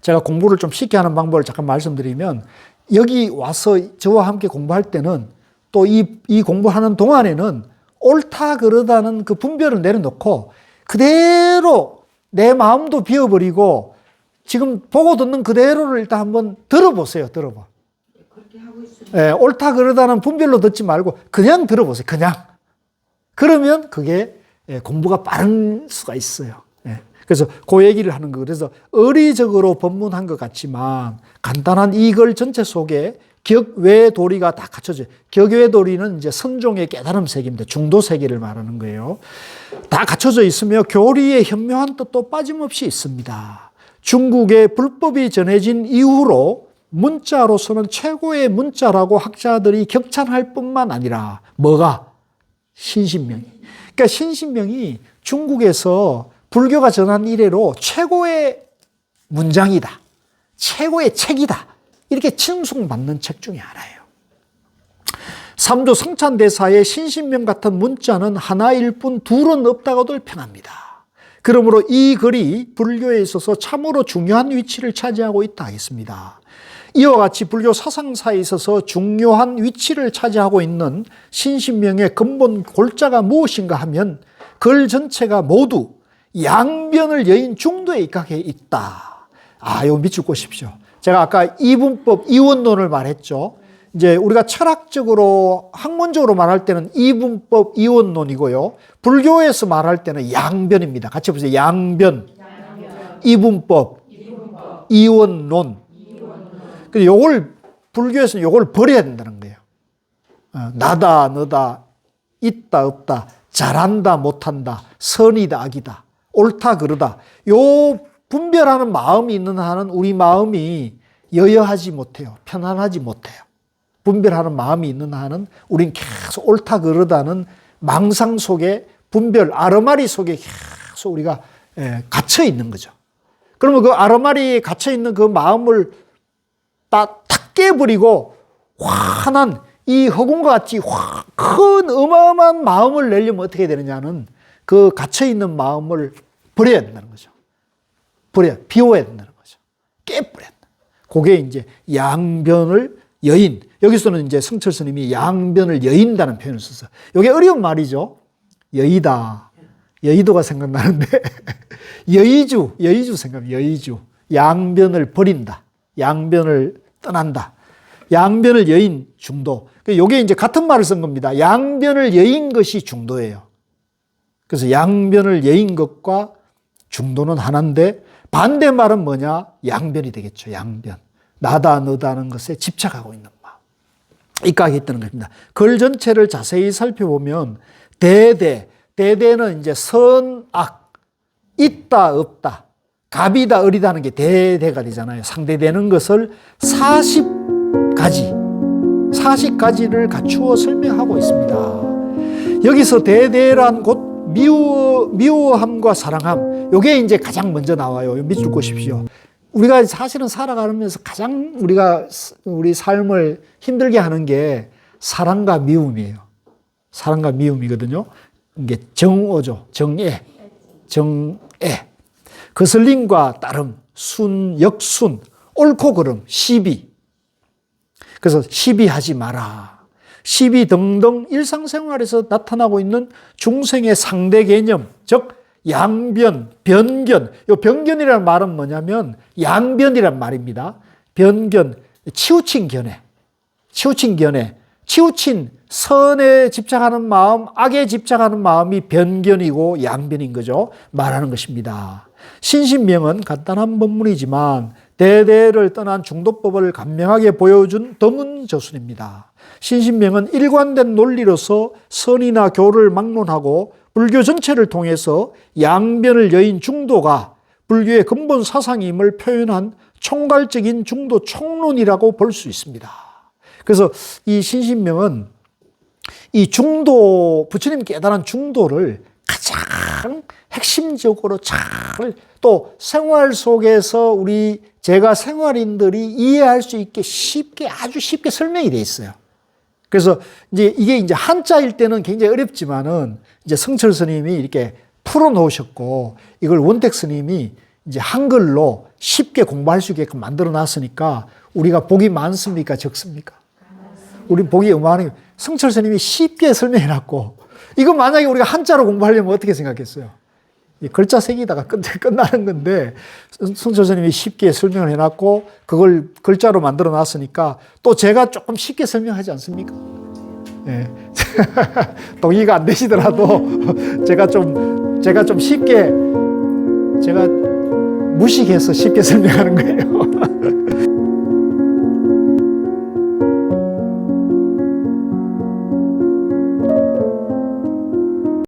제가 공부를 좀 쉽게 하는 방법을 잠깐 말씀드리면 여기 와서 저와 함께 공부할 때는 또 이 공부하는 동안에는 옳다 그러다는 그 분별을 내려놓고 그대로 내 마음도 비워버리고 지금 보고 듣는 그대로를 일단 한번 들어보세요. 들어봐. 그렇게 하고 있습니다. 예, 옳다 그러다는 분별로 듣지 말고 그냥 들어보세요. 그냥. 그러면 그게 공부가 빠른 수가 있어요. 예. 그래서 그 얘기를 하는 거. 그래서 어리적으로 법문한 것 같지만 간단한 이 글 전체 속에 격외 도리가 다 갖춰져요. 격외 도리는 이제 선종의 깨달음 세계입니다. 중도 세계를 말하는 거예요. 다 갖춰져 있으며 교리의 현묘한 뜻도 빠짐없이 있습니다. 중국에 불법이 전해진 이후로 문자로서는 최고의 문자라고 학자들이 격찬할 뿐만 아니라 뭐가? 신신명이. 그러니까 신신명이 중국에서 불교가 전한 이래로 최고의 문장이다. 최고의 책이다. 이렇게 칭송받는 책 중에 하나예요. 삼조 성찬대사의 신신명 같은 문자는 하나일 뿐 둘은 없다고들 평합니다. 그러므로 이 글이 불교에 있어서 참으로 중요한 위치를 차지하고 있다 하겠습니다. 이와 같이 불교 사상사에 있어서 중요한 위치를 차지하고 있는 신신명의 근본 골자가 무엇인가 하면 글 전체가 모두 양변을 여인 중도에 입각해 있다. 이거 밑줄 꽂으십시오. 제가 아까 이분법, 이원론을 말했죠. 이제 우리가 철학적으로, 학문적으로 말할 때는 이분법, 이원론이고요. 불교에서 말할 때는 양변입니다. 같이 보세요. 양변, 이분법, 이원론. 그래서 요걸, 불교에서는 요걸 버려야 된다는 거예요. 나다, 너다, 있다, 없다, 잘한다, 못한다, 선이다, 악이다, 옳다, 그르다. 요 분별하는 마음이 있는 한은 우리 마음이 여여하지 못해요. 편안하지 못해요. 분별하는 마음이 있는 한은 우린 계속 옳다, 그르다는 망상 속에 분별, 아르마리 속에 계속 우리가 갇혀 있는 거죠. 그러면 그 아르마리에 갇혀 있는 그 마음을 딱 깨버리고 환한 이 허공과 같이 큰 어마어마한 마음을 내려면 어떻게 되느냐는 그 갇혀있는 마음을 버려야 된다는 거죠. 비워야 된다는 거죠. 깨버려야 된다. 그게 이제 양변을 여인. 여기서는 이제 성철 스님이 양변을 여인다는 표현을 썼어요. 이게 어려운 말이죠. 여의다. 여의도가 생각나는데 여의주 생각, 여의주. 양변을 버린다. 양변을 떠난다. 양변을 여인 중도. 이게 이제 같은 말을 쓴 겁니다. 양변을 여인 것이 중도예요. 그래서 양변을 여인 것과 중도는 하나인데 반대말은 뭐냐? 양변이 되겠죠. 양변. 나다 너다는 것에 집착하고 있는 마음. 입각이 있다는 것입니다. 글 전체를 자세히 살펴보면 대대는 이제 선악, 있다 없다, 갑이다 을이다는 게 대대가 되잖아요. 상대되는 것을 40가지를 갖추어 설명하고 있습니다. 여기서 대대란 곧 미워함과 사랑함, 요게 이제 가장 먼저 나와요. 밑줄 꽂으십시오. 우리가 사실은 살아가면서 가장 우리 삶을 힘들게 하는 게 사랑과 미움이에요. 사랑과 미움이거든요. 이게 정오죠. 정애. 거슬림과 따름, 순, 역순, 옳고 그름, 시비. 그래서 시비하지 마라. 시비 등등 일상생활에서 나타나고 있는 중생의 상대 개념, 즉 양변, 변견. 이 변견이라는 말은 뭐냐면 양변이란 말입니다. 변견, 치우친 견해, 치우친 선에 집착하는 마음, 악에 집착하는 마음이 변견이고 양변인 거죠. 말하는 것입니다. 신신명은 간단한 법문이지만 대대를 떠난 중도법을 간명하게 보여준 드문저순입니다. 신신명은 일관된 논리로서 선이나 교를 막론하고 불교 전체를 통해서 양변을 여인 중도가 불교의 근본 사상임을 표현한 총괄적인 중도 총론이라고 볼 수 있습니다. 그래서 이 신신명은 이 중도, 부처님 깨달은 중도를 가장 핵심적으로 잘 또 생활 속에서 제가 생활인들이 이해할 수 있게 아주 쉽게 설명이 되어 있어요. 그래서 이게 이제 한자일 때는 굉장히 어렵지만은 이제 성철 스님이 이렇게 풀어 놓으셨고 이걸 원택 스님이 이제 한글로 쉽게 공부할 수 있게끔 만들어 놨으니까 우리가 복이 많습니까? 적습니까? 우리 복이 어마어마하게 성철 스님이 쉽게 설명해 놨고 이거 만약에 우리가 한자로 공부하려면 어떻게 생각했어요? 이 글자 색이다가 끝나는 건데 승철 선생님이 쉽게 설명을 해놨고 그걸 글자로 만들어 놨으니까 또 제가 조금 쉽게 설명하지 않습니까? 예. 동의가 안 되시더라도 제가 좀 쉽게 제가 무식해서 쉽게 설명하는 거예요.